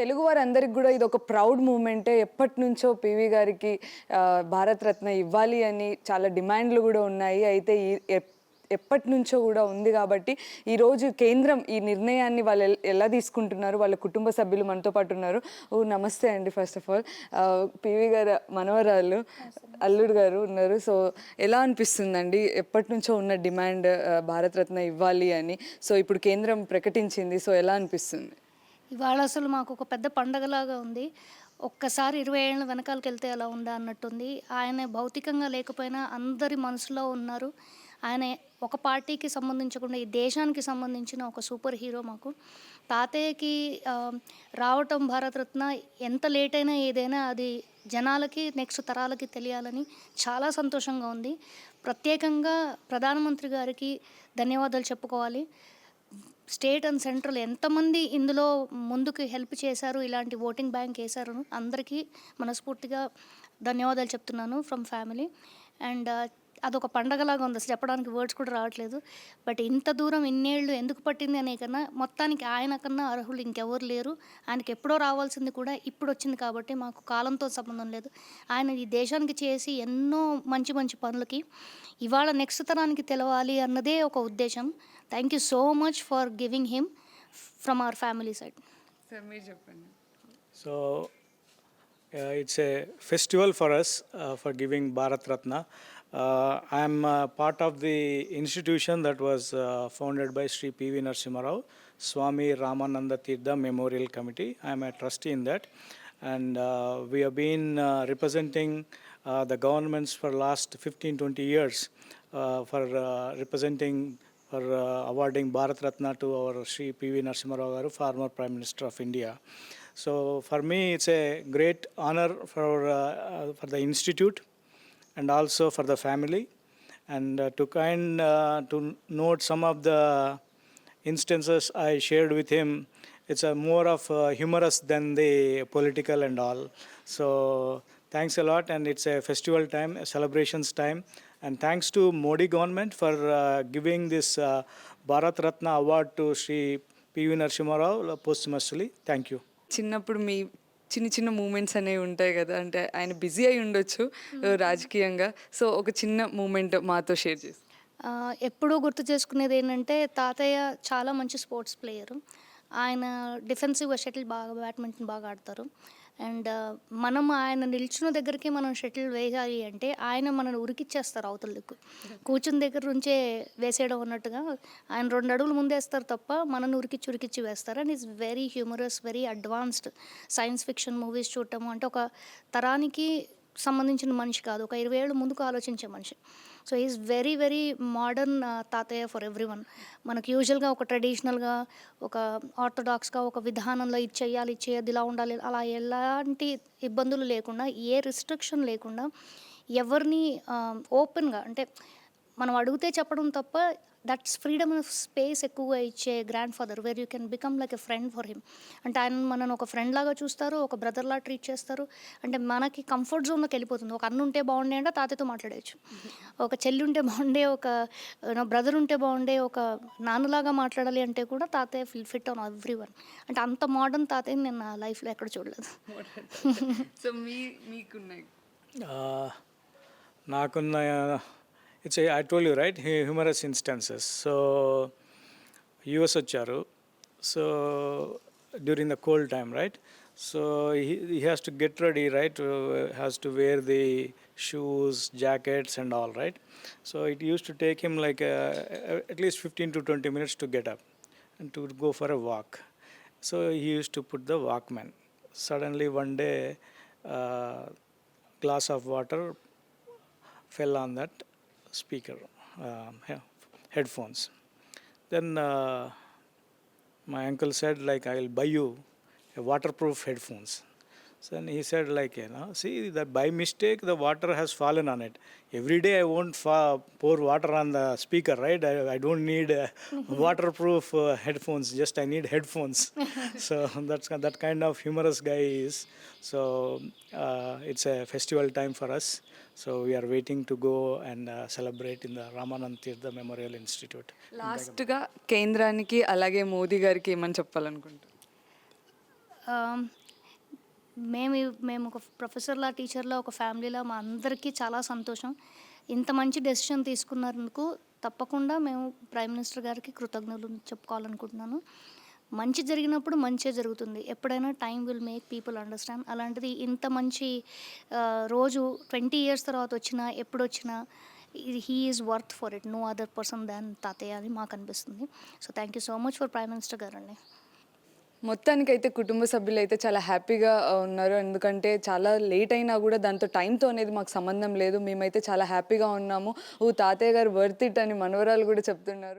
తెలుగు వారందరికి కూడా ఇది ఒక ప్రౌడ్ మూమెంటే. ఎప్పటినుంచో పివి గారికి భారత్ రత్న ఇవ్వాలి అని చాలా డిమాండ్లు కూడా ఉన్నాయి. అయితే ఎప్పటినుంచో కూడా ఉంది కాబట్టి ఈరోజు కేంద్రం ఈ నిర్ణయాన్ని వాళ్ళు ఎలా తీసుకుంటున్నారు, వాళ్ళ కుటుంబ సభ్యులు మనతో పాటు ఉన్నారు. నమస్తే అండి. ఫస్ట్ ఆఫ్ ఆల్ పివి గారు మనవరాలు అల్లుడు గారు ఉన్నారు. సో ఎలా అనిపిస్తుందండి? ఎప్పటి నుంచో ఉన్న డిమాండ్ భారత్ రత్న ఇవ్వాలి అని. సో ఇప్పుడు కేంద్రం ప్రకటించింది. సో ఎలా అనిపిస్తుంది? ఇవాళ అసలు మాకు ఒక పెద్ద పండగలాగా ఉంది. ఒక్కసారి 20 ఏళ్ళ వెనకాలకెళ్తే ఎలా ఉందా అన్నట్టుంది. ఆయన భౌతికంగా లేకపోయినా అందరి మనసులో ఉన్నారు. ఆయన ఒక పార్టీకి సంబంధించకుండా ఈ దేశానికి సంబంధించిన ఒక సూపర్ హీరో మాకు. తాతయ్యకి రావటం భారతరత్న ఎంత లేట్ అయినా ఏదైనా అది జనాలకి నెక్స్ట్ తరాలకి తెలియాలని చాలా సంతోషంగా ఉంది. ప్రత్యేకంగా ప్రధానమంత్రి గారికి ధన్యవాదాలు చెప్పుకోవాలి. స్టేట్ అండ్ సెంట్రల్ ఎంతమంది ఇందులో ముందుకు హెల్ప్ చేశారు, ఇలాంటి ఓటింగ్ బ్యాంక్ వేశారు, అందరికీ మనస్ఫూర్తిగా ధన్యవాదాలు చెప్తున్నాను ఫ్రమ్ ఫ్యామిలీ. అండ్ అదొక పండగలాగా ఉంది. అసలు చెప్పడానికి వర్డ్స్ కూడా రావట్లేదు. బట్ ఇంత దూరం ఇన్నేళ్ళు ఎందుకు పట్టింది అనే కన్నా మొత్తానికి ఆయన కన్నా అర్హులు ఇంకెవరు లేరు. ఆయనకి ఎప్పుడో రావాల్సింది కూడా ఇప్పుడు వచ్చింది కాబట్టి మాకు కాలంతో సంబంధం లేదు. ఆయన ఈ దేశానికి చేసి ఎన్నో మంచి మంచి పనులకి ఇవాళ నెక్స్ట్ తరానికి తెలవాలి అన్నదే ఒక ఉద్దేశం. Thank you so much for giving him from our family side. Sir మీరు చెప్పండి. So it's a festival for us for giving Bharat Ratna. I am part of the institution that was founded by Sri P.V. Narasimha Rao, Swami Ramananda Tirtha Memorial Committee. I am a trustee in that, and we have been representing the governments for last 15-20 years for representing for awarding Bharat Ratna to our Sri P.V. Narasimha Rao garu, former Prime Minister of India. So for me it's a great honor for the institute and also for the family, and to note some of the instances I shared with him. It's a more of humorous than the political and all. So thanks a lot, and it's a festival time, a celebrations time, and thanks to Modi government for giving this Bharat Ratna award to Sri P.V. Narasimha Rao posthumously. Thank you. చిన్నప్పుడు మీ చిన్న చిన్న moments అనేవి ఉంటాయి కదా, అంటే ఆయన busy అయి ఉండొచ్చు రాజకీయంగా. సో ఒక చిన్న మూమెంట్ మాతో షేర్ చేసి. ఎప్పుడూ గుర్తు చేసుకునేది ఏంటంటే తాతయ్య చాలా మంచి స్పోర్ట్స్ ప్లేయరు. ఆయన డిఫెన్సివ్గా షటిల్ బాగా, బ్యాడ్మింటన్ బాగా ఆడతారు. అండ్ మనం ఆయన నిల్చున్న దగ్గరికి మనం షటిల్ వేయాలి అంటే ఆయన మనల్ని ఉరికిచ్చేస్తారు అవతల దిక్కు. కూర్చున్న దగ్గర నుంచే వేసేయడం అన్నట్టుగా ఆయన 2 అడుగులు ముందేస్తారు తప్ప మనల్ని ఉరికిచ్చి వేస్తారు. And is very humorous, very advanced. Science fiction movies చూడటము అంటే ఒక తరానికి సంబంధించిన మనిషి కాదు, ఒక 20 ఏళ్ళు ముందుకు ఆలోచించే మనిషి. So is very very modern తాతయ్య ఫర్ ఎవ్రీ వన్. మనకు యూజువల్గా ఒక ట్రెడిషనల్గా, ఒక ఆర్థోడాక్స్గా ఒక విధానంలో ఇది చేయాలి, ఇది చేయద్దు, ఇలా ఉండాలి, అలా ఎలాంటి ఇబ్బందులు లేకుండా, ఏ రిస్ట్రిక్షన్ లేకుండా ఎవరిని ఓపెన్గా అంటే మనం అడిగితే చెప్పడం తప్ప దట్స్ ఫ్రీడమ్ ఆఫ్ స్పేస్ ఎక్కువగా ఇచ్చే grand father, where you can become like a friend for him. అంటే ఆయన మనను ఒక ఫ్రెండ్ లాగా చూస్తారు, ఒక బ్రదర్లా ట్రీట్ చేస్తారు. అంటే మనకి కంఫర్ట్ జోన్లోకి వెళ్ళిపోతుంది. ఒక అన్న ఉంటే బాగుండే అంటే తాతయ్యతో మాట్లాడేయచ్చు, ఒక చెల్లి ఉంటే బాగుండే, ఒక బ్రదర్ ఉంటే బాగుండే, ఒక నాన్నలాగా మాట్లాడాలి అంటే కూడా తాతయ్య ఫిట్ ఆన్ ఎవ్రీ వన్. అంటే అంత మోడర్న్ తాతయ్యని నేను నా లైఫ్లో ఎక్కడ చూడలేదు. సో మీకున్నాయి నాకున్న I told you, right, humorous instances. So US వచ్చారు. So during the cold time, right, so he has to get ready, right, has to wear the shoes, jackets and all, right. So it used to take him like at least 15 to 20 minutes to get up and to go for a walk. So he used to put the Walkman. Suddenly one day glass of water fell on that speaker, headphones. Then my uncle said like, I will buy you a waterproof headphones. So then he said like, see that by mistake the water has fallen on it. Every day I won't pour water on the speaker, right? I don't need waterproof headphones, just I need headphones. So that's that kind of humorous guy is. So it's a festival time for us. So we are waiting to go and celebrate in the Ramananda Tirtha Memorial Institute. లాస్ట్గా కేంద్రానికి అలాగే మోదీ గారికి ఏమని చెప్పాలనుకుంటున్నారు? మేము ఒక ప్రొఫెసర్‌లా, టీచర్‌లా, ఒక ఫ్యామిలీలా మా అందరికీ చాలా సంతోషం. ఇంత మంచి డెసిషన్ తీసుకున్నందుకు తప్పకుండా మేము ప్రైమ్ మినిస్టర్ గారికి కృతజ్ఞతలు చెప్పుకోవాలనుకుంటున్నాను. మంచి జరిగినప్పుడు మంచే జరుగుతుంది. ఎప్పుడైనా time will make people understand. అలాంటిది ఇంత మంచి రోజు 20 ఇయర్స్ తర్వాత వచ్చినా, ఎప్పుడొచ్చినా he is worth for it. No other person than తాతయ్య అని మాకనిపిస్తుంది. So, thank you so much for prime minister గారండి. మొత్తానికైతే కుటుంబ సభ్యులైతే చాలా హ్యాపీగా ఉన్నారు. ఎందుకంటే చాలా లేట్ అయినా గూడా దాంతో టైంతో అనేది మాకు సంబంధం లేదు. మేమైతే చాలా హ్యాపీగా ఉన్నాము. ఓ తాతయ్య గారు వర్త్ ఇట్ అని మనవరాలు గూడా చెప్తున్నారు.